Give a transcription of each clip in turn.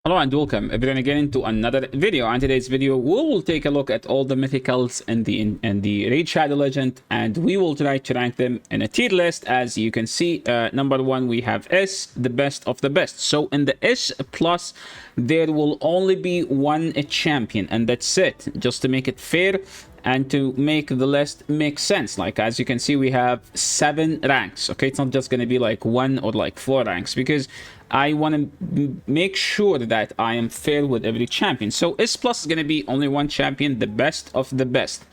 Hello and welcome everyone again to another video. On today's video, we will take a look at all the mythicals in the Raid Shadow Legend, and we will try to rank them in a tier list. As you can see, number one we have S, the best of the best. So in the S plus, there will only be one champion, and that's it. Just to make it fair and to make the list make sense. Like, as you can see, we have 7 ranks. Okay, it's not just going to be like 1 or like 4 ranks, because I want to make sure that I am fair with every champion. So S plus is going to be only one champion, the best of the best.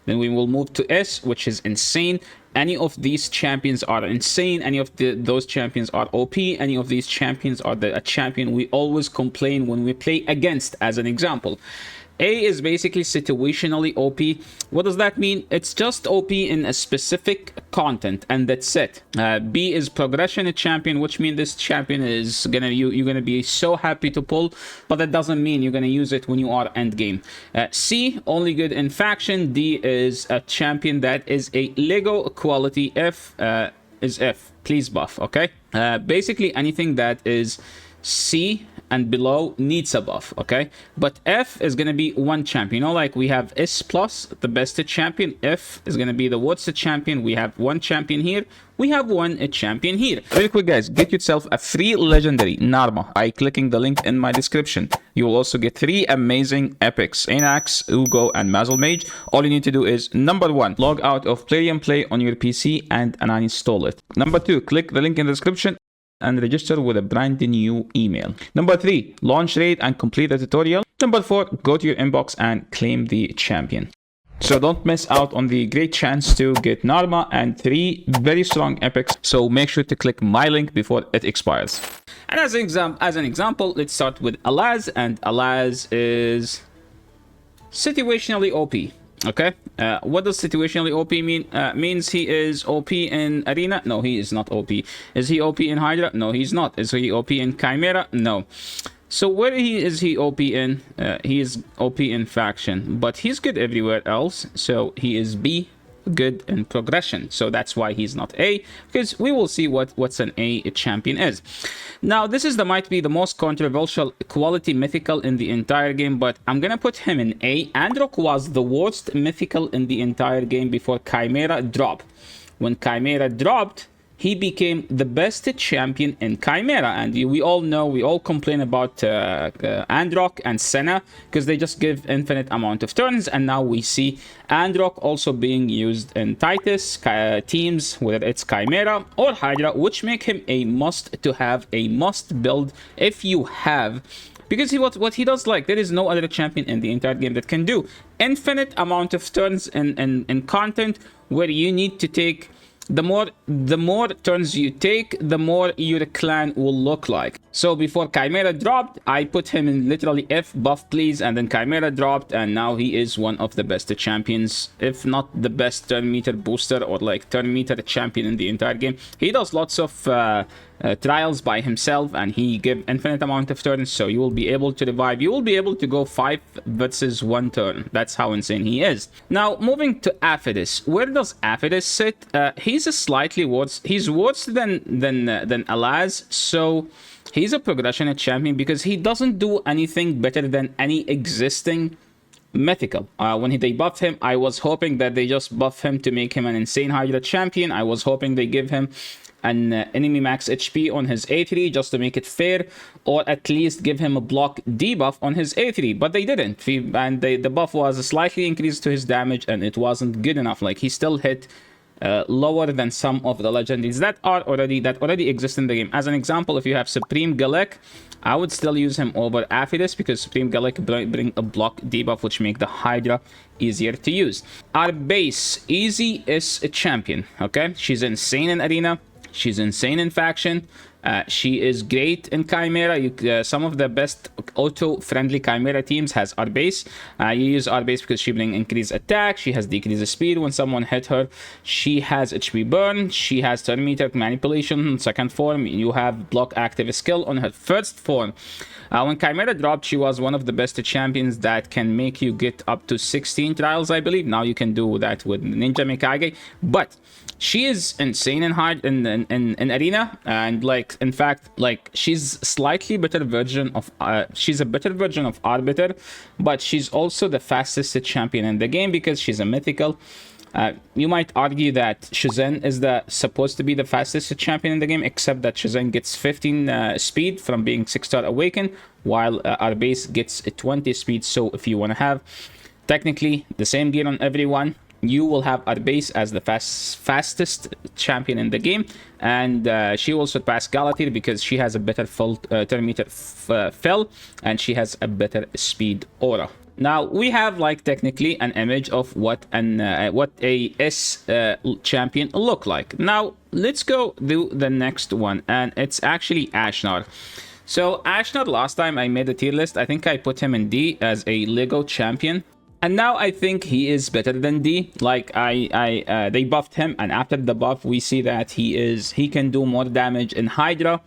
Then we will move to S, which is insane. Any of these champions are insane. Any of those champions are OP. Any of these champions are a champion we always complain when we play against, as an example. A is basically situationally OP. What does that mean? It's just OP in a specific content, and that's it. B is progression champion, which means this champion is you're gonna be so happy to pull, but that doesn't mean you're gonna use it when you are end game. C, only good in faction. D is a champion that is a Lego quality. F is F. Please buff. Okay. Basically anything that is C and below needs a buff, okay? But F is gonna be one champion. You know, like we have S plus, the best champion. F is gonna be the worst champion. We have one champion here. We have one champion here. Really quick, guys, get yourself a free legendary Narma by clicking the link in my description. You will also get 3 amazing epics: Anax, Uugo, and Mausoleum Mage. All you need to do is, number 1, log out of Play and Play on your PC and uninstall it. Number 2, click the link in the description and register with a brand new email. Number 3, launch raid and complete the tutorial. Number 4, go to your inbox and claim the champion. So don't miss out on the great chance to get Narma and 3 very strong epics. So make sure to click my link before it expires. And as an example, let's start with Alaz, and Alaz is situationally OP. Okay, what does situationally OP mean? Means he is OP in Arena? No, he is not OP. Is he OP in Hydra? No, he's not. Is he OP in Chimera? No. So where is he OP in? He is OP in Faction, but he's good everywhere else. So he is B, good in progression. So that's why he's not A, because we will see what's an A champion is. Now, this might be the most controversial quality mythical in the entire game, but I'm gonna put him in A. Androck was the worst mythical in the entire game before Chimera dropped. When Chimera dropped, he became the best champion in Chimera, and we all know, we all complain about Androck and Senna because they just give infinite amount of turns, and now we see Androck also being used in Titus teams, whether it's Chimera or Hydra, which make him a must to have, a must build if you have. Because what he does, like, there is no other champion in the entire game that can do infinite amount of turns in content, where you need to take the more turns you take, the more your clan will look like. So before Chimera dropped, I put him in literally F, buff please, and then Chimera dropped, and now he is one of the best champions, if not the best turn meter booster or like turn meter champion in the entire game. He does lots of trials by himself, and he gives infinite amount of turns, so you will be able to revive. You will be able to go 5 versus 1 turn. That's how insane he is. Now, moving to Aphidus. Where does Aphidus sit? He's a slightly worse. He's worse than Alaz, so he's a progression champion because he doesn't do anything better than any existing mythical. When they buffed him, I was hoping that they just buff him to make him an insane Hydra champion. I was hoping they give him an enemy max HP on his A3 just to make it fair, or at least give him a block debuff on his A3, but they didn't. And the buff was slightly increased to his damage, and it wasn't good enough. Like, he still hit lower than some of the legendaries that already exist in the game. As an example, if you have Supreme Galek, I would still use him over Aphidus, because Supreme Galek bring a block debuff, which make the Hydra easier to use. Our base, Easy, is a champion. Okay, she's insane in Arena. She's insane in Faction. She is great in Chimera. Some of the best auto-friendly Chimera teams has Arbase. You use Arbase because she brings increased attack. She has decreased speed when someone hit her. She has HP burn. She has turn meter manipulation second form. You have block active skill on her first form. When Chimera dropped, she was one of the best champions that can make you get up to 16 trials, I believe. Now you can do that with Ninja Mikage. But She is insane in hard in arena, and like in fact, like she's slightly better version of she's a better version of Arbiter, but she's also the fastest champion in the game because she's a mythical. You might argue that Shuzhen is supposed to be the fastest champion in the game, except that Shuzhen gets 15 speed from being 6-star awakened, while our base gets 20 speed. So if you want to have technically the same gear on everyone, you will have our base as the fastest champion in the game, and she will surpass Galatir because she has a better full turn meter fill, and she has a better speed aura. Now we have like technically an image of what a S champion look like. Now let's go do the next one, and it's actually Ashnar. So Ashnar, last time I made a tier list, I think I put him in D as a Lego champion. And now I think he is better than D. Like they buffed him, and after the buff, we see that he can do more damage in Hydra,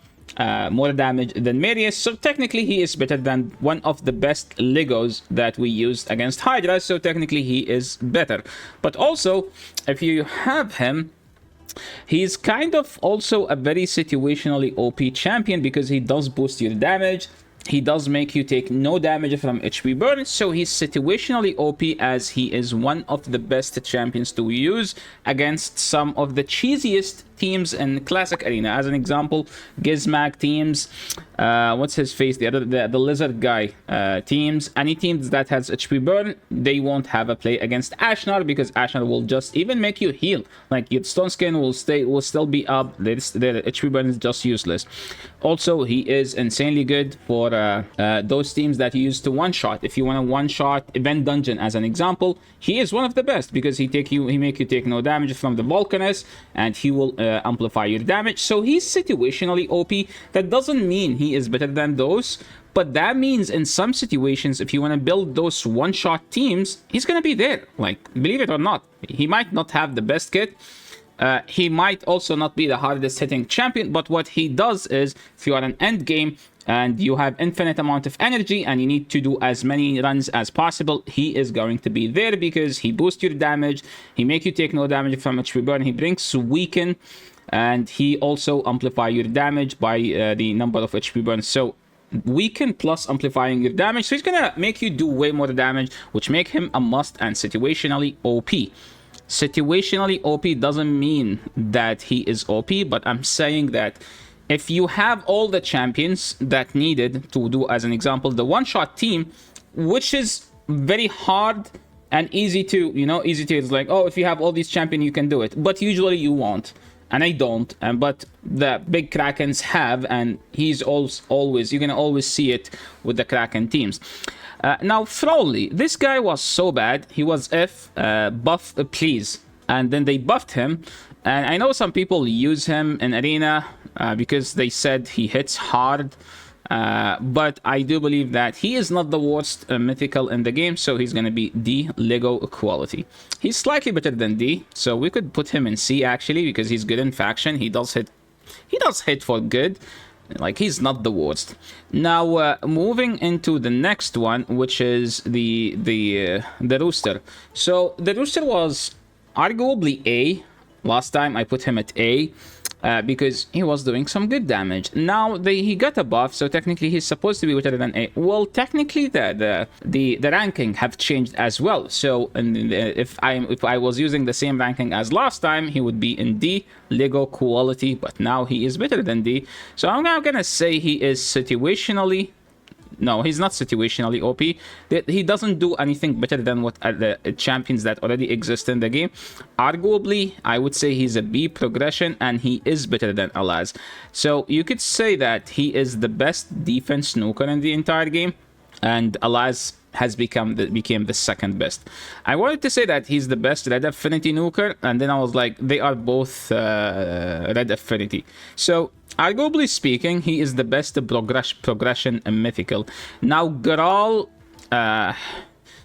more damage than Marius. So technically, he is better than one of the best Legos that we used against Hydra. So technically, he is better. But also, if you have him, he's kind of also a very situationally OP champion because he does boost your damage. He does make you take no damage from HP burn, so he's situationally OP as he is one of the best champions to use against some of the cheesiest teams in Classic Arena. As an example, Gizmag teams, what's his face, the lizard guy teams, any teams that has HP burn, they won't have a play against Ashnar because Ashnar will just even make you heal. Like your stone skin will still be up. Their HP burn is just useless. Also, he is insanely good for those teams that you use to one-shot. If you want a one-shot event dungeon, as an example, he is one of the best because he make you take no damage from the Volcanus, and he will amplify your damage. So he's situationally OP. That doesn't mean he is better than those, but that means in some situations, if you want to build those one-shot teams, he's gonna be there. Like, believe it or not, he might not have the best kit. He might also not be the hardest hitting champion, but what he does is, if you are an end game and you have infinite amount of energy and you need to do as many runs as possible, he is going to be there because he boosts your damage, he make you take no damage from HP burn, he brings weaken, and he also amplify your damage by the number of HP burn. So weaken plus amplifying your damage, so he's gonna make you do way more damage, which make him a must and situationally OP. Situationally OP doesn't mean that he is OP, but I'm saying that if you have all the champions that needed to do, as an example, the one-shot team, which is very hard and easy to, it's like, oh, if you have all these champions, you can do it. But usually you won't, and I don't. But the big Krakens have, and he's always, you can always see it with the Kraken teams. Now, Froley, this guy was so bad. He was buff, please. And then they buffed him. And I know some people use him in Arena because they said he hits hard. But I do believe that he is not the worst mythical in the game. So he's going to be D Lego quality. He's slightly better than D. So we could put him in C, actually, because he's good in faction. He does hit for good. Like, he's not the worst. Now, moving into the next one, which is the Rooster. So the Rooster was arguably A. Last time I put him at A because he was doing some good damage. Now he got a buff, so technically he's supposed to be better than A. Well, technically the ranking have changed as well. So if I was using the same ranking as last time, he would be in D Lego quality, but now he is better than D. So I'm now gonna say he is situationally. No, he's not situationally OP. He doesn't do anything better than what the champions that already exist in the game. Arguably, I would say he's a B progression, and he is better than Alaz. So you could say that he is the best defense snooker in the entire game, and Alaz has became the second best. I wanted to say that he's the best red affinity nuker, and then I was like, they are both red affinity. So arguably speaking, he is the best progression mythical. Now Graal,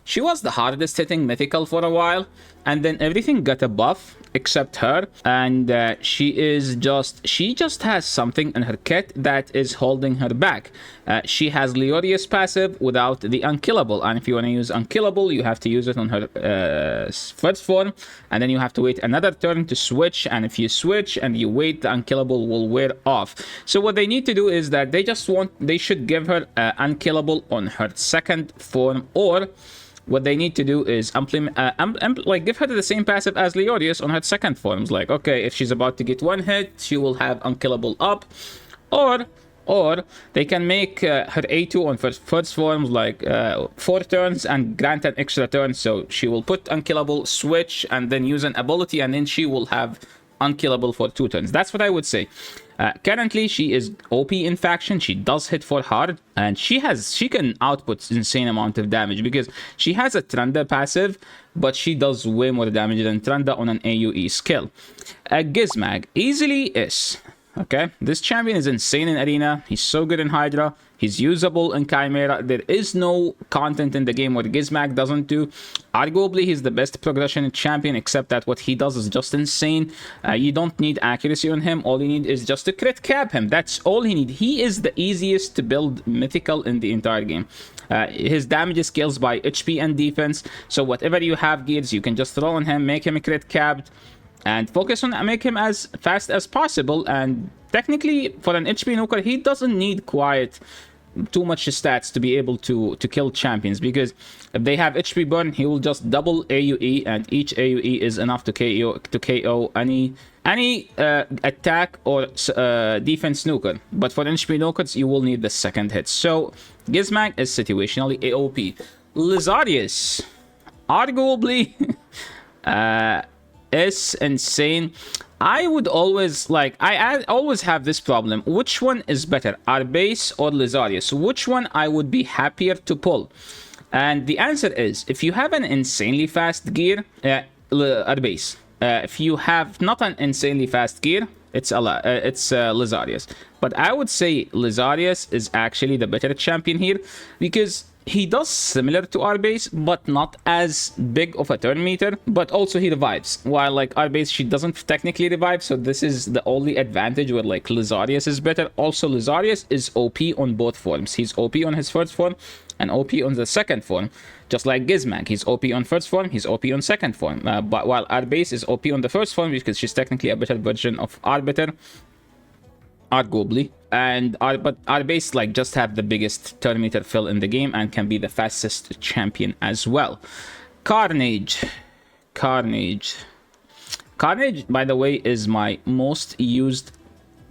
she was the hardest hitting mythical for a while. and then everything got a buff except her, and she just has something in her kit that is holding her back. She has Leorius passive without the unkillable, and if you want to use unkillable, you have to use it on her first form, and then you have to wait another turn to switch, and if you switch and you wait, the unkillable will wear off. So what they need to do is that they should give her unkillable on her second form, or what they need to do is like give her the same passive as Leorius on her second forms. Like, okay, if she's about to get one hit, she will have unkillable up, or they can make her A2 on first forms like 4 turns and grant an extra turn. So she will put unkillable, switch, and then use an ability, and then she will have unkillable for 2 turns. That's what I would say. Currently, she is OP in faction. She does hit for hard, and she can output insane amount of damage because she has a Trunda passive, but she does way more damage than Trunda on an AoE skill. Gizmag easily is. Okay, this champion is insane in Arena. He's so good in Hydra. He's usable in Chimera. There is no content in the game where Gizmag doesn't do. Arguably, he's the best progression champion, except that what he does is just insane. You don't need accuracy on him. All you need is just to crit cap him. That's all he needs. He is the easiest to build mythical in the entire game. His damage scales by HP and defense. So whatever you have gears, you can just throw on him, make him crit capped, and focus on make him as fast as possible. And technically, for an HP nuker, he doesn't need quite too much stats to be able to kill champions, because if they have HP burn, he will just double AoE, and each AoE is enough to KO any attack or defense nuker. But for HP nukers, you will need the second hit. So Gizmag is situationally AOP. Lizarius, arguably, is insane. I would always I always have this problem. Which one is better, Arbase or Lizarius? Which one I would be happier to pull? And the answer is, if you have an insanely fast gear, Arbase. If you have not an insanely fast gear, it's Lizarius. But I would say Lizarius is actually the better champion here, because he does similar to Arbase, but not as big of a turn meter, but also he revives. While like Arbase, she doesn't technically revive, so this is the only advantage where like Lizarius is better. Also, Lizarius is OP on both forms. He's OP on his first form and OP on the second form. Just like Gizmag, he's OP on first form, he's OP on second form. But while Arbase is OP on the first form, because she's technically a better version of Arbiter, arguably, but Arbase like just have the biggest turn meter fill in the game and can be the fastest champion as well. Carnage, by the way, is my most used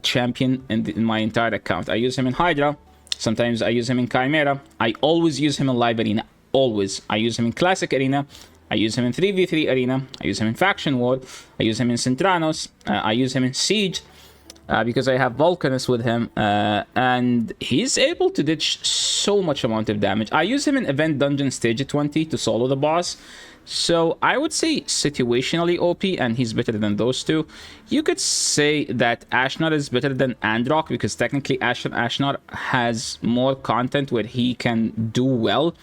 champion in my entire account. I use him in Hydra. Sometimes I use him in Chimera. I always use him in Live Arena. Always. I use him in Classic Arena. I use him in 3v3 Arena. I use him in Faction War. I use him in Centranos. I use him in Siege. Because I have Vulcanus with him, and he's able to ditch so much amount of damage. I use him in Event Dungeon Stage 20 to solo the boss, so I would say situationally OP, and he's better than those two. You could say that Ashnar is better than Androck, because technically Ashnar has more content where he can do well,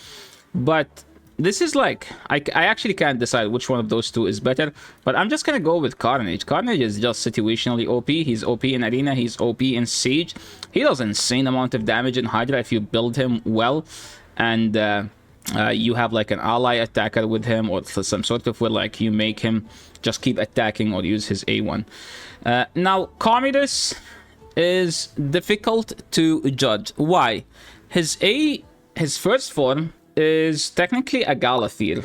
but this is like, I actually can't decide which one of those two is better, but I'm just gonna go with Carnage. Carnage is just situationally OP. He's OP in Arena, he's OP in Siege. He does insane amount of damage in Hydra if you build him well, and you have like an ally attacker with him, or some sort of where like you make him just keep attacking or use his A1. Now, Commodus is difficult to judge. Why? His first form is technically a Galathir.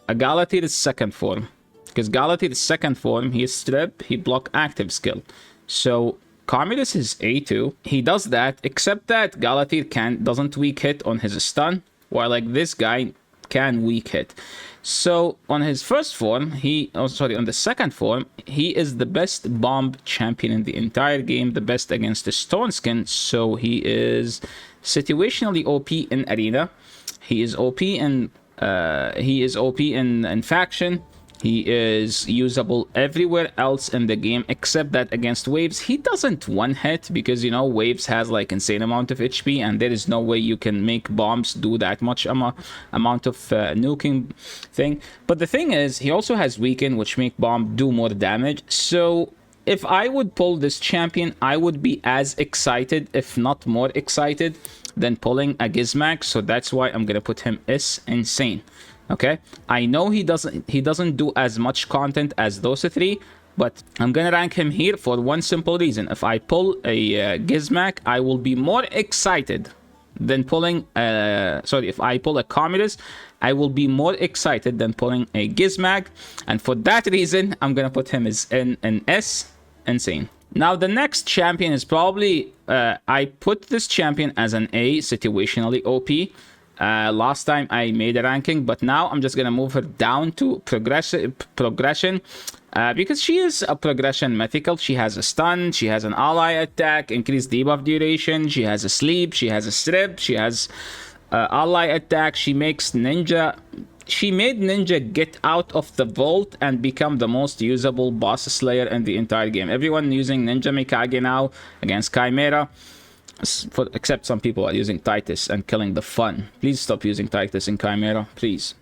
A Galathir is second form. Because Galathir is second form, he is strip, he block active skill. So Commodus is A2. He does that, except that Galathir doesn't weak hit on his stun, while like this guy can weak hit. So on his first form, on the second form, he is the best bomb champion in the entire game, the best against the Stone Skin. So he is situationally OP in Arena. He is OP in faction. He is usable everywhere else in the game except that against waves. He doesn't one hit because, you know, waves has like insane amount of HP and there is no way you can make bombs do that much amount of nuking thing. But the thing is, he also has weaken, which make bomb do more damage. So if I would pull this champion, I would be as excited, if not more excited, than pulling a Gizmak. So that's why I'm gonna put him as insane. Okay, I know he doesn't do as much content as those three, but I'm gonna rank him here for one simple reason. If I pull a Gizmak, I will be more excited than pulling if I pull a Commodus, I will be more excited than pulling a Gizmak, and for that reason I'm gonna put him as an S, insane. Now the next champion is probably I put this champion as an A, situationally OP. Last time I made a ranking, but now I'm just gonna move her down to progression because she is a progression mythical. She has a stun, she has an ally attack, increased debuff duration, she has a sleep, she has a strip, she has ally attack. She makes ninja. She made ninja get out of the vault and become the most usable boss slayer in the entire game. Everyone using ninja Mikage now against Chimera. Except some people are using Titus and killing the fun. Please stop using Titus in Chimera, please.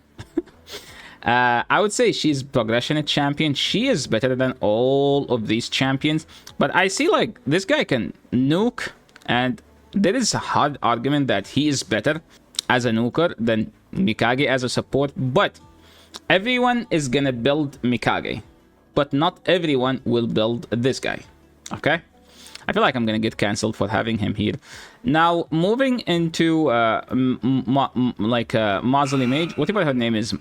I would say she's progression champion. She is better than all of these champions, but I see like this guy can nuke, and there is a hard argument that he is better as a nuker than Mikage as a support. But everyone is gonna build Mikage, but not everyone will build this guy. Okay, I feel like I'm gonna get cancelled for having him here. Now, moving into Mausoleum Mage, whatever her name is,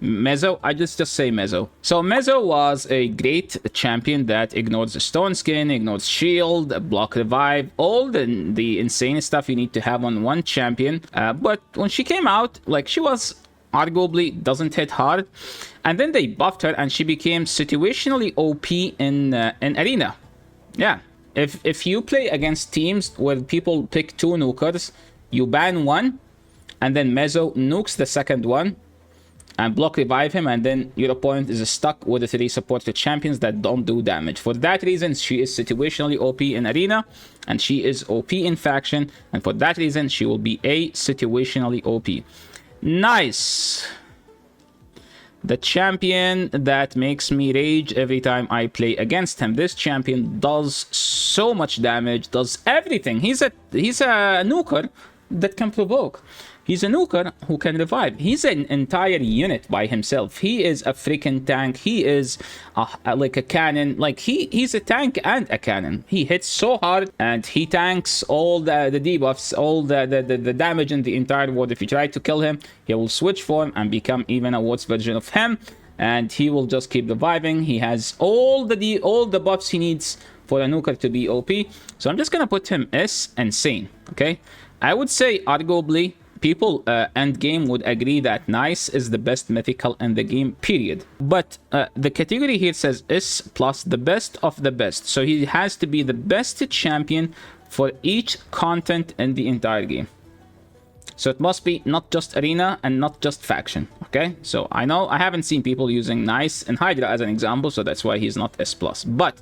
Mezzo. I just say Mezzo. So Mezzo was a great champion that ignores the stone skin, ignores shield, block revive, all the insane stuff you need to have on one champion. But when she came out, like, she was arguably doesn't hit hard, and then they buffed her and she became situationally OP in arena. Yeah. If you play against teams where people pick two nukers, you ban one, and then Mezzo nukes the second one, and block revive him, and then your opponent is stuck with the three supported champions that don't do damage. For that reason, she is situationally OP in arena, and she is OP in faction, and for that reason, she will be a situationally OP. Nice. The champion that makes me rage every time I play against him. This champion does so much damage, does everything. He's a nuker that can provoke. He's a nuker who can revive. He's an entire unit by himself. He is a freaking tank. He is like a cannon. Like he's a tank and a cannon. He hits so hard and he tanks all the debuffs, all the damage in the entire world. If you try to kill him, he will switch form and become even a worse version of him, and he will just keep reviving. He has all the buffs he needs for a nuker to be OP. So I'm just gonna put him as insane. Okay, I would say arguably people end game would agree that Nice is the best mythical in the game, period. But the category here says S plus the best of the best. So he has to be the best champion for each content in the entire game. So it must be not just arena and not just faction. Okay, so I know I haven't seen people using Nice and Hydra as an example, so that's why he's not S plus. But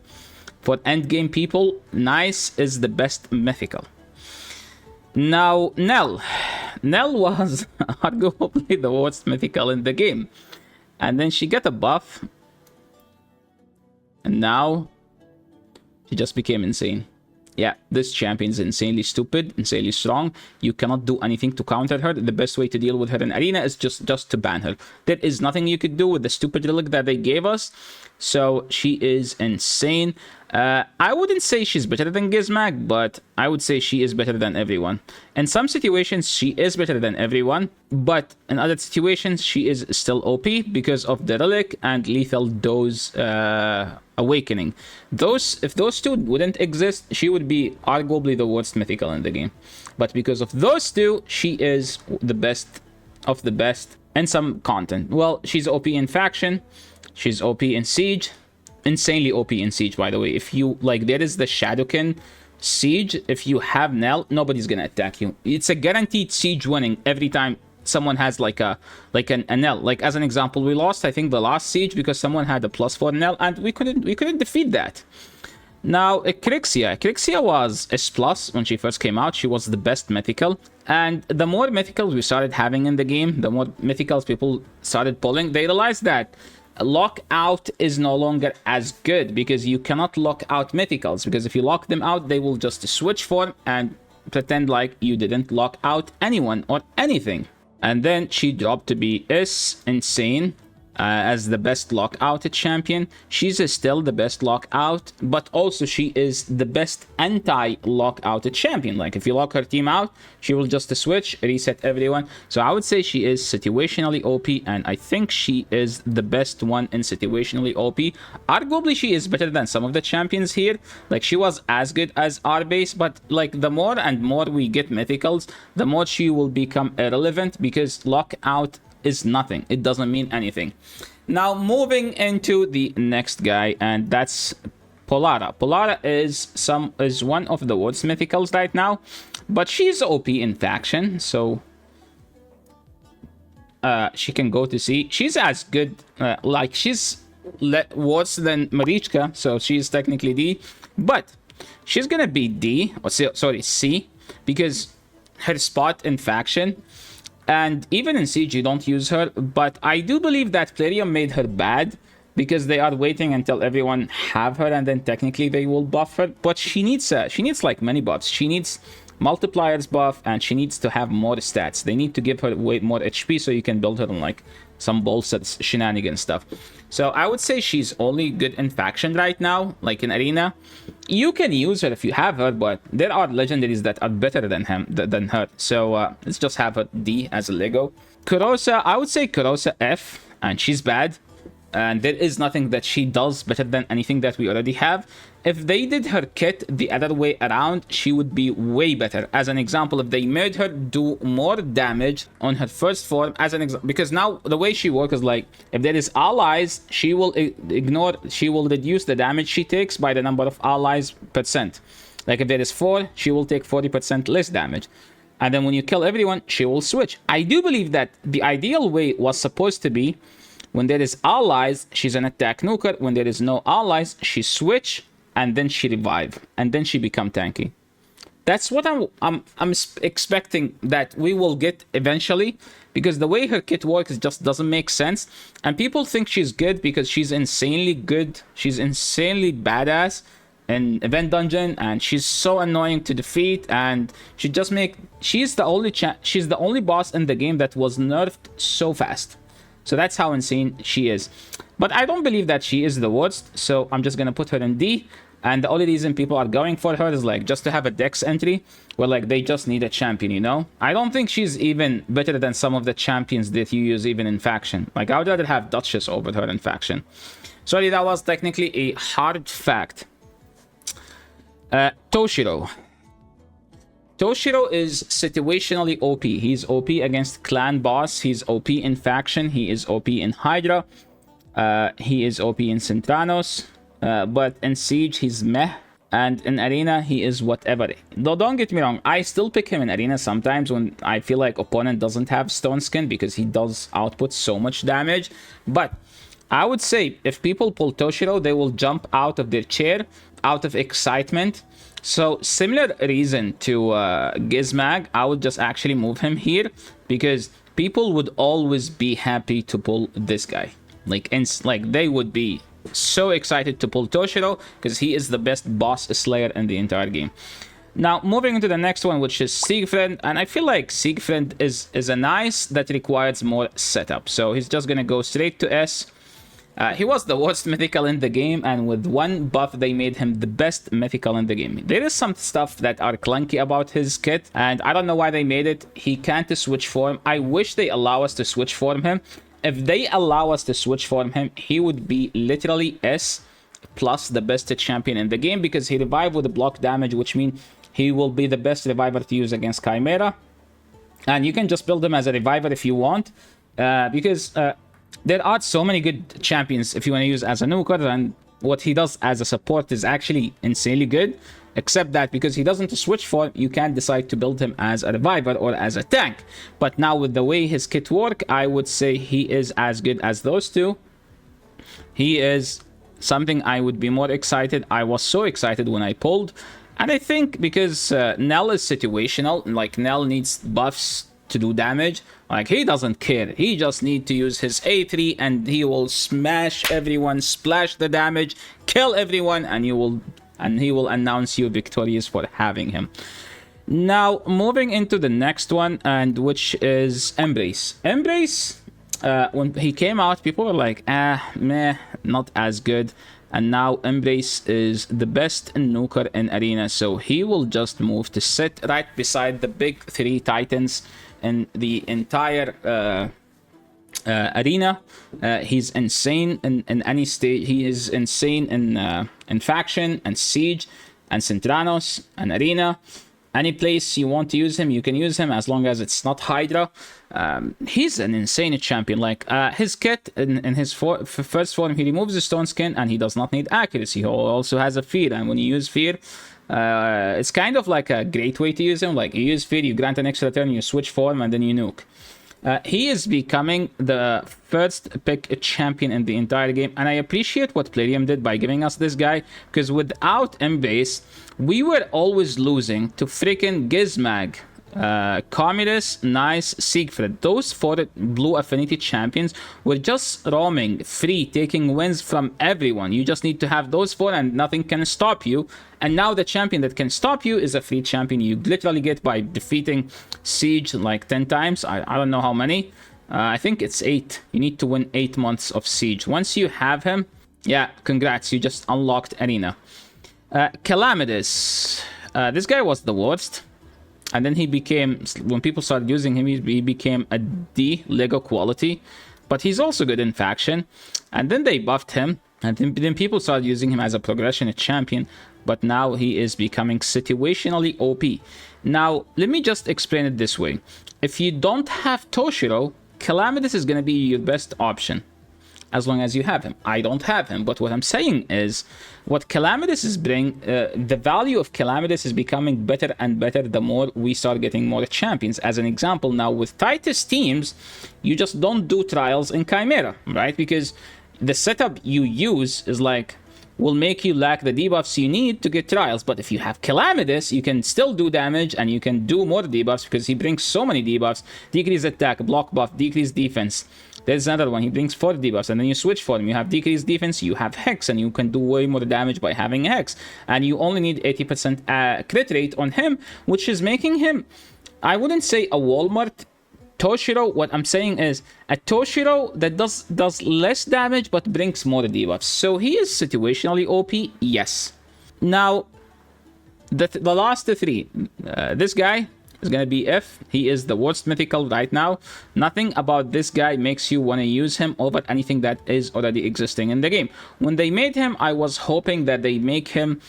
for end game people, Nice is the best mythical. Now, Nell was arguably the worst mythical in the game. And then she got a buff. And now she just became insane. Yeah, this champion's insanely stupid, insanely strong. You cannot do anything to counter her. The best way to deal with her in arena is just to ban her. There is nothing you could do with the stupid relic that they gave us. So she is insane. I wouldn't say she's better than Gizmak, but I would say she is better than everyone. In some situations, she is better than everyone, but in other situations, she is still OP because of the relic and lethal dose awakening. If those two wouldn't exist, she would be arguably the worst mythical in the game. But because of those two, she is the best of the best in some content. Well, she's OP in faction, she's OP in siege. Insanely OP in siege, by the way. If you like, there is the Shadowkin siege. If you have Nell, nobody's gonna attack you. It's a guaranteed siege winning every time someone has like an L. Like as an example, we lost, I think, the last siege because someone had a +4 L, and we couldn't defeat that. Now, Crixia was S+ when she first came out. She was the best mythical. And the more mythicals we started having in the game, the more mythicals people started pulling, they realized that lockout is no longer as good because you cannot lock out mythicals. Because if you lock them out, they will just switch form and pretend like you didn't lock out anyone or anything. And then she dropped to be insane. As the best lockout champion. She's still the best lockout, but also she is the best anti-lockout champion. Like if you lock her team out, she will just switch, reset everyone. So I would say she is situationally OP, and I think she is the best one in situationally OP. Arguably, she is better than some of the champions here. Like she was as good as our base, but like the more and more we get mythicals, the more she will become irrelevant because lockout is nothing. It doesn't mean anything. Now moving into the next guy, and that's Pollara. Pollara is one of the worst mythicals right now, but she's OP in faction, so she can go to C. She's as good, like she's worse than Marichka, so she's technically D, but she's gonna be D, or sorry, C, because her spot in faction. And even in Siege, you don't use her. But I do believe that Plarium made her bad because they are waiting until everyone have her, and then technically they will buff her. But she needs like many buffs. She needs multipliers buff, and she needs to have more stats. They need to give her way more HP so you can build her on like some bullshit shenanigan stuff. So I would say she's only good in faction right now, like in arena. You can use her if you have her, but there are legendaries that are better than her. So let's just have her D as a Lego. Kurosa, I would say Kurosa F, and she's bad. And there is nothing that she does better than anything that we already have. If they did her kit the other way around, she would be way better. As an example, if they made her do more damage on her first form, as an example, because now the way she works is like, if there is allies, she will reduce the damage she takes by the number of allies %. Like if there is 4, she will take 40% less damage. And then when you kill everyone, she will switch. I do believe that the ideal way was supposed to be, when there is allies, she's an attack nuker. When there is no allies, she switch, and then she revive, and then she become tanky. That's what I'm expecting that we will get eventually, because the way her kit works just doesn't make sense. And people think she's good because she's insanely good. She's insanely badass in Event Dungeon, and she's so annoying to defeat. And she's the only boss in the game that was nerfed so fast. So that's how insane she is. But I don't believe that she is the worst, so I'm just gonna put her in D. And the only reason people are going for her is like just to have a dex entry, where like they just need a champion, you know? I don't think she's even better than some of the champions that you use even in faction. Like I would rather have Duchess over her in faction. Sorry, that was technically a hard fact. Toshiro. Toshiro is situationally OP. He's OP against clan boss. He's OP in faction. He is OP in Hydra. He is OP in Centranos. But in Siege, he's meh. And in Arena, he is whatever. Though don't get me wrong, I still pick him in Arena sometimes when I feel like opponent doesn't have Stone Skin because he does output so much damage. But I would say if people pull Toshiro, they will jump out of their chair out of excitement. So similar reason to Gizmag, I would just actually move him here because people would always be happy to pull this guy. Like they would be so excited to pull Toshiro because he is the best boss slayer in the entire game. Now moving into the next one, which is Siegfried, and I feel like Siegfried is a nice that requires more setup. So he's just gonna go straight to S. He was the worst mythical in the game, and with one buff they made him the best mythical in the game. There is some stuff that are clunky about his kit, and I don't know why they made it. He can't switch form. I wish they allow us to switch form him. If they allow us to switch form him, he would be literally S plus the best champion in the game, because he revive with block damage, which means he will be the best reviver to use against Chimera. And you can just build him as a reviver if you want, because there are so many good champions if you want to use as a nuker, and what he does as a support is actually insanely good. Except that because he doesn't switch form, you can't decide to build him as a reviver or as a tank. But now with the way his kit work, I would say he is as good as those two. He is something I would be more excited. I was so excited when I pulled. And I think because Nell is situational, like Nell needs buffs to do damage. Like, he doesn't care. He just needs to use his A3 and he will smash everyone, splash the damage, kill everyone, and he will announce you victorious for having him. Now, moving into the next one, and which is Embrace. Embrace, when he came out, people were like, meh, not as good. And now Embrace is the best nuker in Arena, so he will just move to sit right beside the big 3 titans in the entire Arena. He's insane in any stage. He is insane in Faction and Siege and Centranos and Arena. Any place you want to use him, you can use him as long as it's not Hydra. He's an insane champion. Like, his kit in his first form, he removes the stone skin and he does not need accuracy. He also has a fear, and when you use fear, it's kind of like a great way to use him. Like, you use fear, you grant an extra turn, you switch form, and then you nuke. He is becoming the first pick champion in the entire game, and I appreciate what Plarium did by giving us this guy, because without Embrace, we were always losing to freaking Gizmag, Commodus, Nice, Siegfried. Those 4 blue affinity champions were just roaming free, taking wins from everyone. You just need to have those 4 and nothing can stop you. And now the champion that can stop you is a free champion you literally get by defeating Siege like 10 times. I don't know how many. I think it's 8. You need to win 8 months of Siege. Once you have him, yeah, congrats, you just unlocked Arena. Calamitous. This guy was the worst. And then he became, when people started using him, he became a D Lego quality. But he's also good in Faction. And then they buffed him. And then people started using him as a progression champion. But now he is becoming situationally OP. Now, let me just explain it this way. If you don't have Toshiro, Calamitous is going to be your best option, as long as you have him. I don't have him, but what I'm saying is, what Calamitous is bringing, the value of Calamitous is becoming better and better the more we start getting more champions. As an example, now with Titus teams, you just don't do trials in Chimera, right? Because the setup you use is like, will make you lack the debuffs you need to get trials. But if you have Calamitous, you can still do damage and you can do more debuffs because he brings so many debuffs. Decrease attack, block buff, decrease defense. There's another one, he brings 4 debuffs, and then you switch for him. You have decreased defense, you have Hex, and you can do way more damage by having Hex. And you only need 80% crit rate on him, which is making him, I wouldn't say a Walmart Toshiro. What I'm saying is a Toshiro that does less damage but brings more debuffs. So he is situationally OP, yes. Now, the last 3, this guy is going to be F. He is the worst mythical right now. Nothing about this guy makes you want to use him over anything that is already existing in the game. When they made him, I was hoping that they make him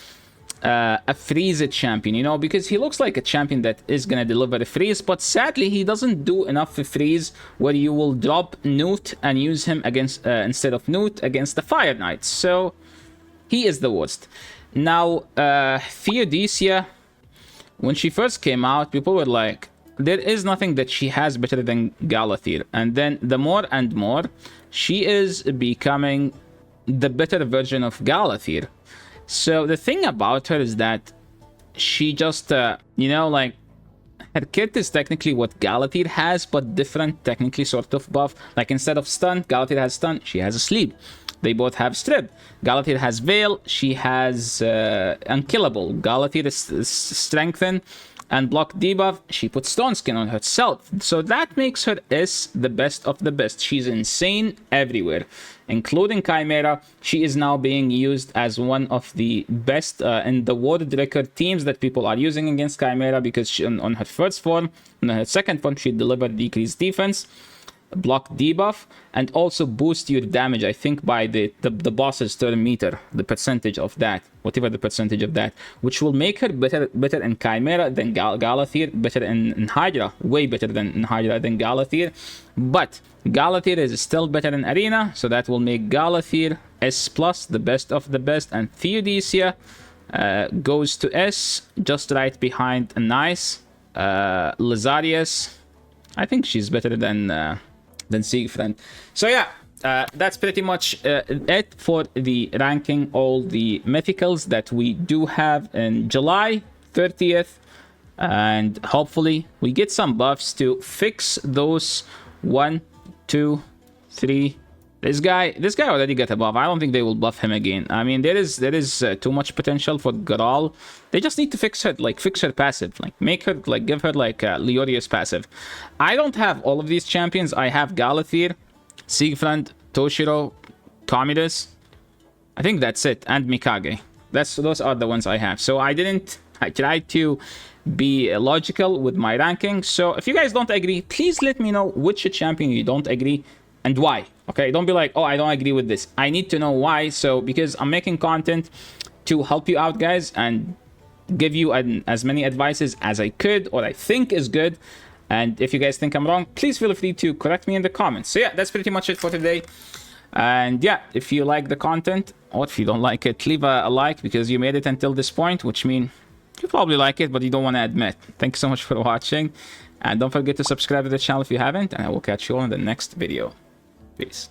a freeze champion, you know, because he looks like a champion that is going to deliver a freeze, but sadly he doesn't do enough for freeze where you will drop Newt and use him against instead of Newt against the Fire Knights. So he is the worst. Now, Theodisia, when she first came out, people were like, there is nothing that she has better than Galathir. And then the more and more, she is becoming the better version of Galathir. So the thing about her is that she just, you know, like, her kit is technically what Galathir has, but different technically sort of buff. Like, instead of stun, Galathir has stun, she has a sleep. They both have strip. Galathir has veil, she has unkillable. Galathir is strengthen and block debuff, she puts stone skin on herself. So that makes her S the best of the best. She's insane everywhere, including Chimera. She is now being used as one of the best in the world record teams that people are using against Chimera, because she, on her first form, on her second form, she delivered decreased defense, block debuff, and also boost your damage, I think, by the boss's turn meter, the percentage of that, whatever the percentage of that, which will make her better in Chimera than Galathir, better in Hydra, way better in Hydra than Galathir. But Galathir is still better in Arena, so that will make Galathir S+, the best of the best, and Theodisia, goes to S, just right behind Nice. Lazarius, I think she's better than Siegfried. So yeah, that's pretty much it for the ranking all the mythicals that we do have in July 30th. And hopefully we get some buffs to fix those 1, 2, 3. This guy already got a buff. I don't think they will buff him again. I mean, there is too much potential for Graal. They just need to fix her, like fix her passive, like make her, like give her like Leorius passive. I don't have all of these champions. I have Galathir, Siegfried, Toshiro, Commodus. I think that's it, and Mikage. Those are the ones I have. So I tried to be logical with my ranking. So if you guys don't agree, please let me know which champion you don't agree and why. Okay, don't be like, oh, I don't agree with this. I need to know why. So because I'm making content to help you out, guys, and give you as many advices as I could or I think is good. And if you guys think I'm wrong, please feel free to correct me in the comments. So yeah, that's pretty much it for today. And yeah, if you like the content or if you don't like it, leave a like because you made it until this point, which means you probably like it, but you don't want to admit. Thanks so much for watching. And don't forget to subscribe to the channel if you haven't. And I will catch you all in the next video. Peace.